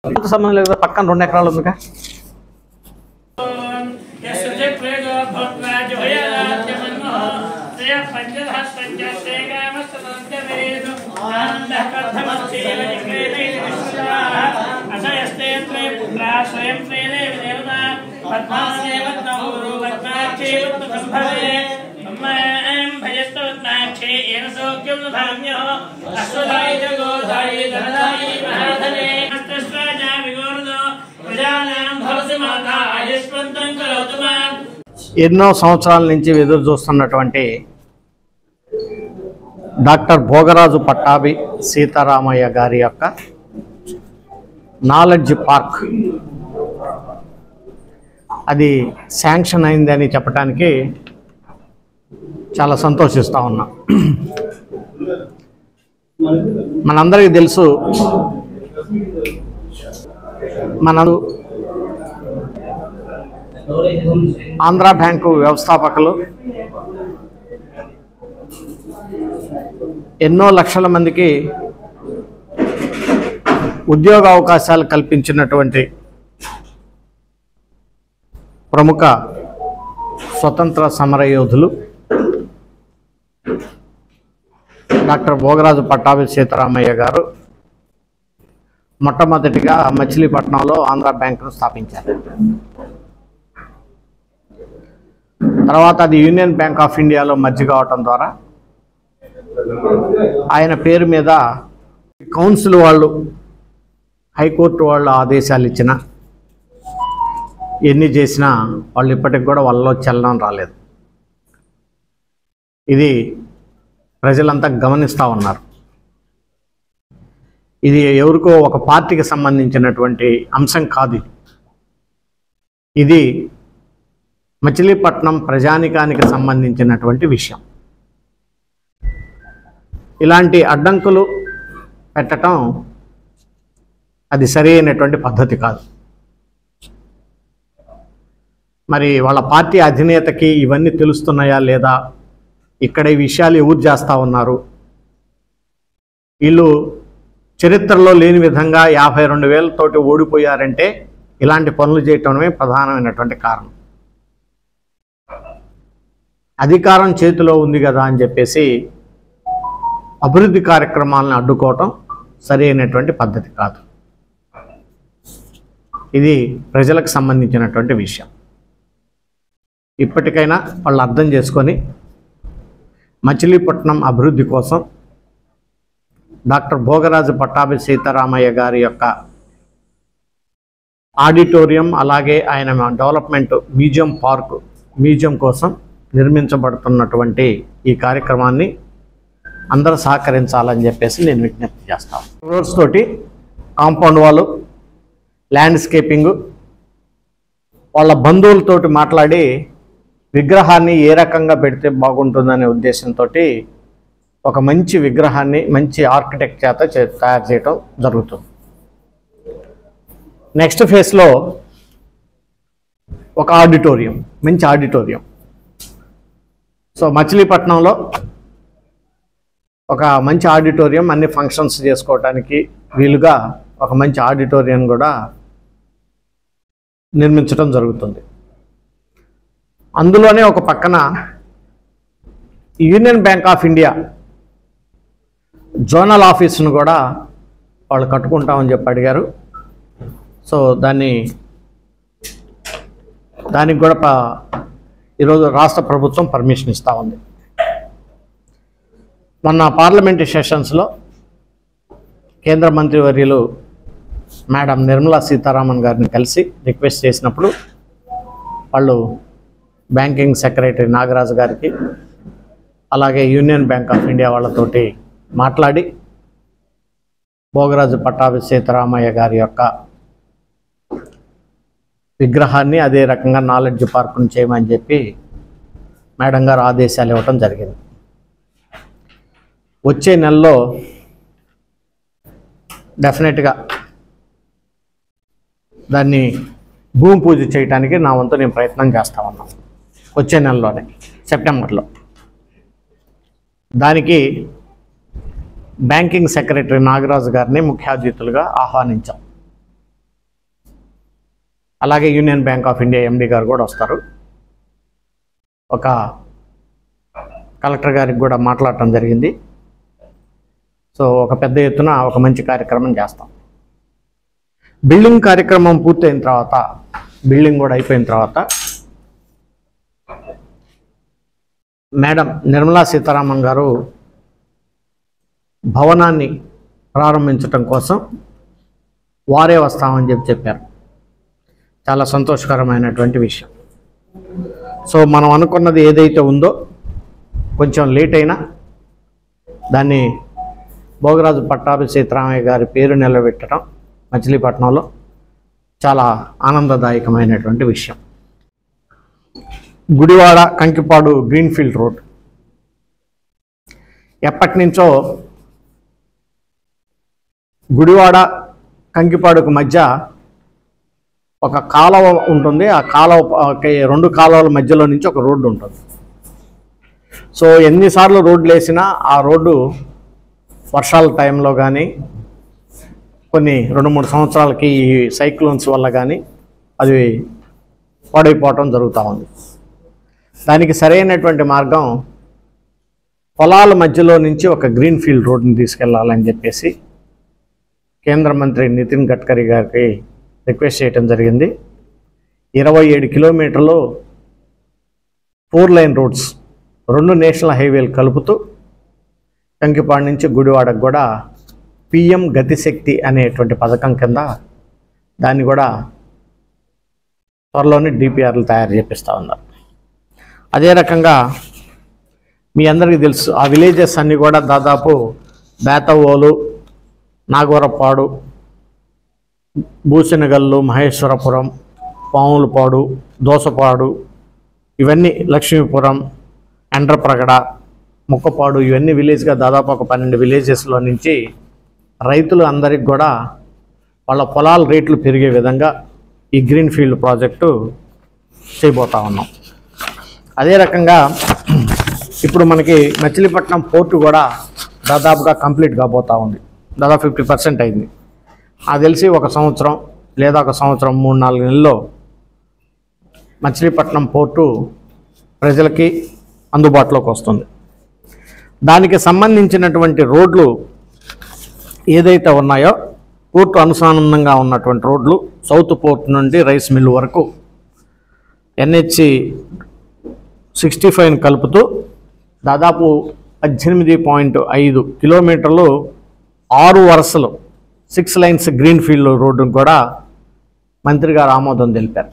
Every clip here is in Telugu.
సంబంధం లేదు, పక్కన 2 ఎకరాలు ఉందిగా. ఎన్నో సంవత్సరాల నుంచి ఎదురు చూస్తున్నటువంటి డాక్టర్ భోగరాజు పట్టాభి సీతారామయ్య గారి యొక్క నాలెడ్జ్ పార్క్ అది శాంక్షన్ అయిందని చెప్పడానికి చాలా సంతోషిస్తూ ఉన్నాం. మనందరికీ తెలుసు, ఆంధ్ర బ్యాంకు వ్యవస్థాపకులు ఎన్నో లక్షల మందికి ఉద్యోగ అవకాశాలు కల్పించినటువంటి ప్రముఖ స్వతంత్ర సమరయోధులు డాక్టర్ భోగరాజు పట్టాభి సీతారామయ్య గారు మొట్టమొదటిగా మచిలీపట్నంలో ఆంధ్ర బ్యాంకును స్థాపించారు. తర్వాత అది యూనియన్ బ్యాంక్ ఆఫ్ ఇండియాలో మర్జీ కావటం ద్వారా ఆయన పేరు మీద కౌన్సిల్ వాళ్ళు, హైకోర్టు వాళ్ళు ఆదేశాలు ఇచ్చినా ఎన్ని చేసినా వాళ్ళు ఇప్పటికి కూడా వాళ్ళలో చలనం రాలేదు. ఇది ప్రజలంతా గమనిస్తూ ఉన్నారు. ఇది ఎవరికో ఒక పార్టీకి సంబంధించినటువంటి అంశం కాదు. ఇది మచిలీపట్నం ప్రజానికానికి సంబంధించినటువంటి విషయం. ఇలాంటి అడ్డంకులు పెట్టడం అది సరైనటువంటి పద్ధతి కాదు. మరి వాళ్ళ పార్టీ అధినేతకి ఇవన్నీ తెలుస్తున్నాయా లేదా, ఇక్కడ ఈ విషయాలు ఎవరు చేస్తూ ఉన్నారు, వీళ్ళు చరిత్రలో లేని విధంగా 52,000తోటి ఓడిపోయారంటే ఇలాంటి పనులు చేయటమే ప్రధానమైనటువంటి కారణం. అధికారం చేతిలో ఉంది కదా అని చెప్పేసి అభివృద్ధి కార్యక్రమాలను అడ్డుకోవటం సరైనటువంటి పద్ధతి కాదు. ఇది ప్రజలకు సంబంధించినటువంటి విషయం. ఇప్పటికైనా వాళ్ళు అర్థం చేసుకొని మచిలీపట్నం అభివృద్ధి కోసం డాక్టర్ భోగరాజు పట్టాభి సీతారామయ్య గారి యొక్క ఆడిటోరియం, అలాగే ఆయన డెవలప్మెంట్ మ్యూజియం కోసం నిర్మించబడుతున్నటువంటి ఈ కార్యక్రమాన్ని అందరూ సహకరించాలని చెప్పేసి నేను విజ్ఞప్తి చేస్తాను. రోడ్స్ తోటి కాంపౌండ్ వాళ్ళు, ల్యాండ్స్కేపింగు, వాళ్ళ బంధువులతోటి మాట్లాడి విగ్రహాన్ని ఏ రకంగా పెడితే బాగుంటుందనే ఉద్దేశంతో ఒక మంచి విగ్రహాన్ని మంచి ఆర్కిటెక్ట్ చేత తయారు చేయటం జరుగుతుంది. నెక్స్ట్ ఫేజ్లో ఒక ఆడిటోరియం, మంచి ఆడిటోరియం. సో మచిలీపట్నంలో ఒక మంచి ఆడిటోరియం, అన్ని ఫంక్షన్స్ చేసుకోవడానికి వీలుగా ఒక మంచి ఆడిటోరియం కూడా నిర్మించడం జరుగుతుంది. అందులోనే ఒక పక్కన union bank of India zonal ఆఫీసును కూడా వాళ్ళు కట్టుకుంటామని చెప్పి అడిగారు. సో దానికి కూడా ఈరోజు రాష్ట్ర ప్రభుత్వం పర్మిషన్ ఇస్తూ ఉంది. మొన్న పార్లమెంటరీ సెషన్స్లో కేంద్ర మంత్రివర్యులు మేడం నిర్మలా సీతారామన్ గారిని కలిసి రిక్వెస్ట్ చేసినప్పుడు వాళ్ళు బ్యాంకింగ్ సెక్రటరీ నాగరాజు గారికి, అలాగే యూనియన్ బ్యాంక్ ఆఫ్ ఇండియా వాళ్ళతోటి మాట్లాడి భోగరాజు పట్టాభి సీతారామయ్య గారి యొక్క విగ్రహాన్ని అదే రకంగా నాలెడ్జ్ పార్కును చేయమని చెప్పి మేడం గారు ఆదేశాలు ఇవ్వటం జరిగింది. వచ్చే నెలలో డెఫినెట్గా దాన్ని భూమి పూజ చేయడానికి నా వంతు నేను ప్రయత్నం చేస్తా ఉన్నాను. వచ్చే నెలలోనే, సెప్టెంబర్లో. దానికి బ్యాంకింగ్ సెక్రటరీ నాగరాజు గారిని ముఖ్య అతిథులుగా ఆహ్వానించాం. అలాగే యూనియన్ బ్యాంక్ ఆఫ్ ఇండియా ఎండి గారు కూడా వస్తారు. ఒక కలెక్టర్ గారికి కూడా మాట్లాడటం జరిగింది. సో ఒక పెద్ద ఎత్తున ఒక మంచి కార్యక్రమం చేస్తాం. బిల్డింగ్ కార్యక్రమం పూర్తయిన తర్వాత, బిల్డింగ్ కూడా అయిపోయిన తర్వాత మేడం నిర్మలా సీతారామన్ గారు భవనాన్ని ప్రారంభించటం కోసం వారే వస్తామని చెప్పారు. చాలా సంతోషకరమైనటువంటి విషయం. సో మనం అనుకున్నది ఏదైతే ఉందో కొంచెం లేట్ అయినా దాన్ని భోగరాజు పట్టాభి సీతారామయ్య గారి పేరు నిలబెట్టడం మచిలీపట్నంలో చాలా ఆనందదాయకమైనటువంటి విషయం. గుడివాడ కంకిపాడు గ్రీన్ఫీల్డ్ రోడ్ ఎప్పటి నుంచో గుడివాడ కంకిపాడుకు మధ్య ఒక కాలువ ఉంటుంది. ఆ కాలువ రెండు కాలువల మధ్యలో నుంచి ఒక రోడ్డు ఉంటుంది. సో ఎన్నిసార్లు రోడ్లు వేసినా ఆ రోడ్డు వర్షాల టైంలో కానీ కొన్ని 2-3 సంవత్సరాలకి ఈ సైక్లోన్స్ వల్ల కానీ అది పాడైపోవటం జరుగుతూ ఉంది. దానికి సరైనటువంటి మార్గం పొలాల మధ్యలో నుంచి ఒక గ్రీన్ఫీల్డ్ రోడ్ని తీసుకెళ్లాలని చెప్పేసి కేంద్ర మంత్రి నితిన్ గడ్కరీ గారికి రిక్వెస్ట్ చేయడం జరిగింది. 27 కిలోమీటర్లు 4 లైన్ రోడ్స్, 2 నేషనల్ హైవేలు కలుపుతూ కంకిపాడు నుంచి గుడివాడకు కూడా పిఎం గతిశక్తి అనేటువంటి పథకం కింద దాన్ని కూడా త్వరలోనే డిపిఆర్లు తయారు చేపిస్తూ ఉన్నారు. అదే రకంగా మీ అందరికీ తెలుసు, ఆ విలేజెస్ అన్నీ కూడా దాదాపు బేతవోలు, నాగవరపాడు, బూసినగల్లు, మహేశ్వరపురం, పాములపాడు, దోసపాడు, ఇవన్నీ లక్ష్మీపురం, ఎండ్రప్రగడ, ముక్కపాడు, ఇవన్నీ విలేజ్గా దాదాపు ఒక 12 విలేజెస్లో నుంచి రైతులు అందరికి కూడా వాళ్ళ పొలాల రేట్లు పెరిగే విధంగా ఈ గ్రీన్ఫీల్డ్ ప్రాజెక్టు చేయబోతా ఉన్నాం. అదే రకంగా ఇప్పుడు మనకి మచిలీపట్నం పోర్టు కూడా దాదాపుగా కంప్లీట్ కాబోతూ ఉంది. దాదాపు 50% అయింది. నాకు తెలిసి 1 సంవత్సరం లేదా 1 సంవత్సరం 3-4 నెలల్లో మచిలీపట్నం పోర్టు ప్రజలకి అందుబాటులోకి వస్తుంది. దానికి సంబంధించినటువంటి రోడ్లు ఏదైతే ఉన్నాయో పోర్టు అనుసంధానంగా ఉన్నటువంటి రోడ్లు సౌత్ పోర్ట్ నుండి రైస్ మిల్ వరకు NH 65 కలుపుతూ దాదాపు 18.5 కిలోమీటర్లు 6 వరుసలు 6 లైన్స్ గ్రీన్ఫీల్డ్ రోడ్డును కూడా మంత్రి గారు ఆమోదం తెలిపారు.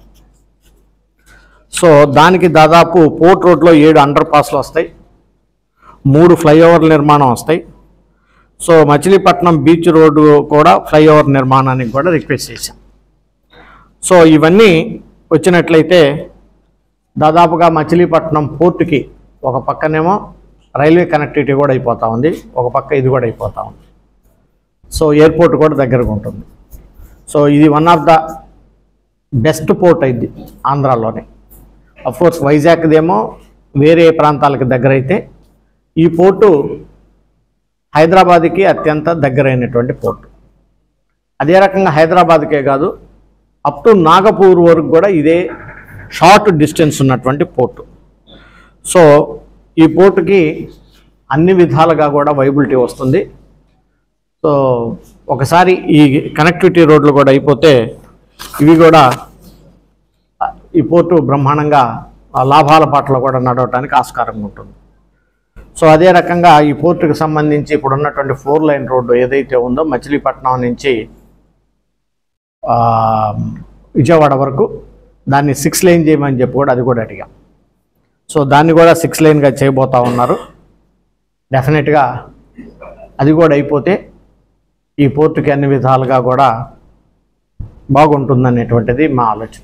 సో దానికి దాదాపు పోర్ట్ రోడ్లో 7 అండర్ పాస్లు వస్తాయి, 3 ఫ్లైఓవర్ల నిర్మాణం వస్తాయి. సో మచిలీపట్నం బీచ్ రోడ్డు కూడా ఫ్లైఓవర్ నిర్మాణానికి కూడా రిక్వెస్ట్ చేశాం. సో ఇవన్నీ వచ్చినట్లయితే దాదాపుగా మచిలీపట్నం పోర్టుకి ఒక పక్కనేమో రైల్వే కనెక్టివిటీ కూడా అయిపోతూ ఉంది, ఒక పక్క ఇది కూడా అయిపోతూ ఉంది. సో ఎయిర్పోర్ట్ కూడా దగ్గరగా ఉంటుంది. సో ఇది one of the best port అయింది ఆంధ్రాలోనే. అఫ్కోర్స్ వైజాగ్దేమో వేరే ప్రాంతాలకు దగ్గర అయితే ఈ పోర్టు హైదరాబాద్కి అత్యంత దగ్గరైనటువంటి పోర్టు. అదే రకంగా హైదరాబాద్కే కాదు, అప్ టు నాగపూర్ వరకు కూడా ఇదే షార్ట్ డిస్టెన్స్ ఉన్నటువంటి పోర్టు. సో ఈ పోర్టుకి అన్ని విధాలుగా కూడా వైబిలిటీ వస్తుంది. సో ఒకసారి ఈ కనెక్టివిటీ రోడ్లు కూడా అయిపోతే ఇవి కూడా ఈ పోర్టు బ్రహ్మాండంగా లాభాల పాటలో కూడా నడవటానికి ఆస్కారం ఉంటుంది. సో అదే రకంగా ఈ పోర్టుకు సంబంధించి ఇప్పుడు ఉన్నటువంటి 4 లైన్ రోడ్డు ఏదైతే ఉందో మచిలీపట్నం నుంచి విజయవాడ వరకు దాన్ని 6 లైన్ చేయమని చెప్పి కూడా అది కూడా అడిగాం. సో దాన్ని కూడా 6 లైన్గా చేయబోతూ ఉన్నారు. డెఫినెట్గా అది కూడా అయిపోతే ఈ పోర్టుకి అన్ని విధాలుగా కూడా బాగుంటుందనేటువంటిది మా ఆలోచన.